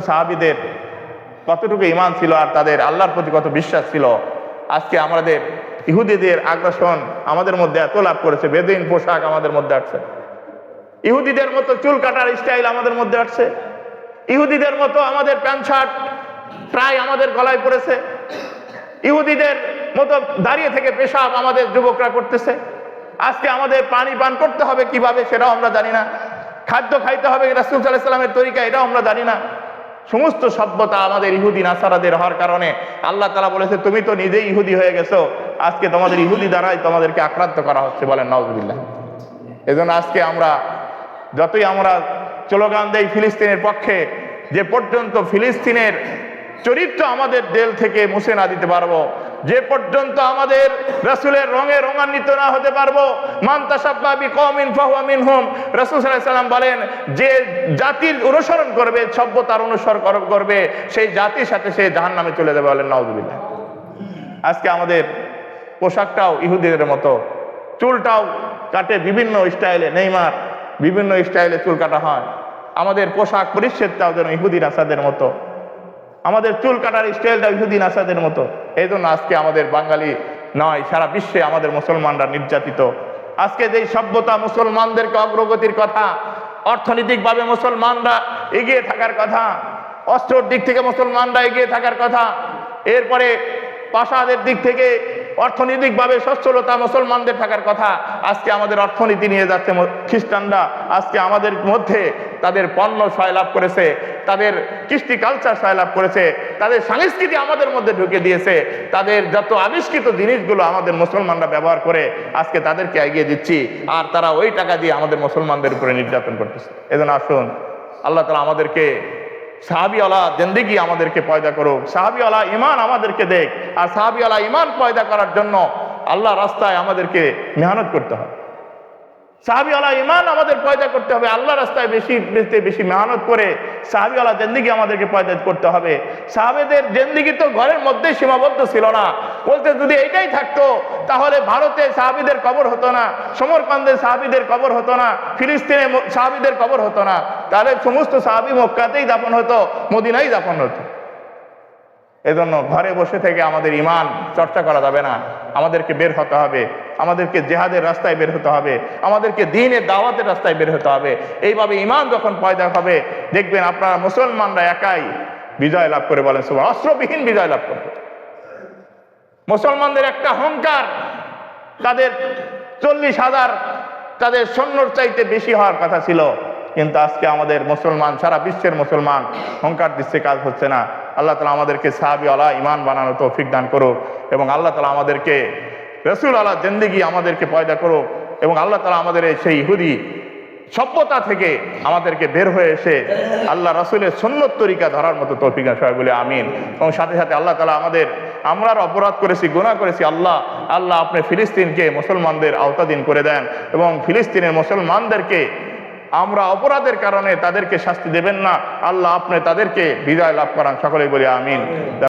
সাহাবীদের কতটুকু ঈমান ছিল আর তাদের আল্লাহর প্রতি কত বিশ্বাস ছিল। আজকে আমাদের ইহুদিদের আগ্রাসন আমাদের মধ্যে এত লাভ করেছে, বেদুইন পোশাক আমাদের মধ্যে আসছে, ইহুদিদের মতো চুল কাটার স্টাইল আমাদের মধ্যে আসছে, ইহুদিদের মতো আমাদের প্যান্ট শার্ট প্রায় আমাদের গলায় পড়েছে, ইহুদিদের মতো দাঁড়িয়ে থেকে পেশাব আমাদের যুবকরা করতেছে। আজকে আমাদের পানি পান করতে হবে কিভাবে সেটাও আমরা জানি না, খাদ্য খাইতে হবে রাসূল সাল্লাল্লাহু আলাইহি ওয়াসাল্লামের তরিকা এটাও আমরা জানি না। সমস্ত সভ্যতা আমাদের ইহুদি নাসারাদের হওয়ার কারণে আল্লাহ তাআলা বলেছে তুমি তো নিজেই ইহুদি হয়ে গেছো, আজকে তোমাদের ইহুদি দ্বারাই তোমাদেরকে আক্রান্ত করা হচ্ছে, বলেন নাউজুবিল্লাহ। এজন্য আজকে আমরা যতই আমরা স্লোগান দেই ফিলিস্তিনের পক্ষে, যে পর্যন্ত ফিলিস্তিনের চরিত্র আমাদের দিল থেকে মুছে না দিতে পারবো, যে পর্যন্ত আমাদের রাসূলের রঙে রঙান্বিত না হতে পারবো, মান তাশাব্বাহা বিকওমিন ফাহুয়া মিনহুম, রাসূল সাল্লাল্লাহু আলাইহি ওয়াসাল্লাম বলেন যে জাতির অনুসরণ করবে, সভ্যতার অনুসরণ করবে, সেই জাতির সাথে সে জাহান্নামে চলে যাবে, বলেন নাউজুবিল্লাহ। আজকে আমাদের পোশাকটাও ইহুদিদের মতো, চুলটাও কাটে বিভিন্ন স্টাইলে, নেইমার বিভিন্ন স্টাইলে চুল কাটা হয়, আমাদের পোশাক পরিচ্ছদটাও যেন ইহুদি নাসাদের মতো, আমাদের চুল কাটার স্টাইলটা ইহুদি নাসাদের মতো। এই জন্য আজকে আমাদের বাঙালি নয়, সারা বিশ্বে আমাদের মুসলমানরা নির্যাতিত। আজকে যেই সভ্যতা মুসলমানদেরকে অগ্রগতির কথা, অর্থনৈতিকভাবে মুসলমানরা এগিয়ে থাকার কথা, অস্ত্রের দিক থেকে মুসলমানরা এগিয়ে থাকার কথা, এরপরে প্রাসাদের দিক থেকে অর্থনৈতিকভাবে সচ্ছলতা মুসলমানদের থাকার কথা, আজকে আমাদের অর্থনীতি নিয়ে যাচ্ছে খ্রিস্টানরা। আজকে আমাদের মধ্যে তাদের পণ্য সয়লাভ করেছে, তাদের কৃষ্টি কালচার সয়লাভ করেছে, তাদের সংস্কৃতি আমাদের মধ্যে ঢুকে দিয়েছে, তাদের যত আবিষ্কৃত জিনিসগুলো আমাদের মুসলমানরা ব্যবহার করে আজকে তাদেরকে এগিয়ে দিচ্ছি, আর তারা ওই টাকা দিয়ে আমাদের মুসলমানদের উপরে নির্যাতন করতেছে। এজন্য আসুন আল্লাহ তাআলা আমাদেরকে সাহাবীওয়ালা জিন্দেগি আমাদেরকে পয়দা করুক, সাহাবীওয়ালা ঈমান আমাদেরকে দেখ, আর সাহাবীওয়ালা ঈমান পয়দা করার জন্য আল্লাহ রাস্তায় আমাদেরকে মেহনত করতে হবে। সাহাবীওয়ালা ঈমান আমাদের পয়দা করতে হবে, আল্লাহ রাস্তায় বেশি মেহনত করে সাহাবীওয়ালা জিন্দেগি আমাদেরকে পয়দা করতে হবে। সাহাবেদের জিন্দেগি তো ঘরের মধ্যেই সীমাবদ্ধ ছিল না, বলতে যদি এইটাই থাকতো তাহলে ভারতে সাহাবীদের কবর হতো না, সমরকান্দে সাহাবীদের কবর হতো না, ফিলিস্তিনে সাহাবীদের কবর হতো না, তাহলে সমস্ত সাহাবী মক্কাতেই দাফন হতো, মদিনায় দাফন হতো। এজন্য ঘরে বসে থেকে আমাদের ঈমান চর্চা করা যাবে না, আমাদেরকে বের হতে হবে, আমাদেরকে জিহাদের রাস্তায় বের হতে হবে, আমাদেরকে দ্বীনের দাওয়াতের রাস্তায় বের হতে হবে। এইভাবে ঈমান যখন পয়দা হবে, দেখবেন আপনারা মুসলমানরা একাই বিজয় লাভ করে, বলেন সুবহানাল্লাহ, অস্ত্রবিহীন বিজয় লাভ করবে। মুসলমানদের একটা অহংকার, তাদের 40,000 তাদের সৈন্যর চাইতে বেশি হওয়ার কথা ছিল, কিন্তু আজকে আমাদের মুসলমান, সারা বিশ্বের মুসলমান অহংকার দিচ্ছে, কাজ হচ্ছে না। আল্লাহ তাআলা আমাদেরকে সাহাবীওয়ালা ঈমান বানানোর তৌফিক দান করুক, এবং আল্লাহ তাআলা আমাদেরকে রাসূলওয়ালা জিন্দেগি আমাদেরকে পয়দা করুক, এবং আল্লাহ তাআলা আমাদের সেই ইহুদি সভ্যতা থেকে আমাদেরকে বের হয়ে এসে আল্লাহ রাসূলের সুন্নত তরিকা ধরার মতো তৌফিক দান সবাই বলে আমিন। এবং সাথে সাথে আল্লাহ তাআলা আমরা অপরাধ করেছি, গুনাহ করেছি, আল্লাহ আপনি ফিলিস্তিনকে মুসলমানদের আওতাধীন করে দেন, এবং ফিলিস্তিনের মুসলমানদেরকে আমরা অপরাধের কারণে তাদেরকে শাস্তি দেবেন না, আল্লাহ আপনি তাদেরকে বিজয় লাভ করান, সকলেই বলি আমিন।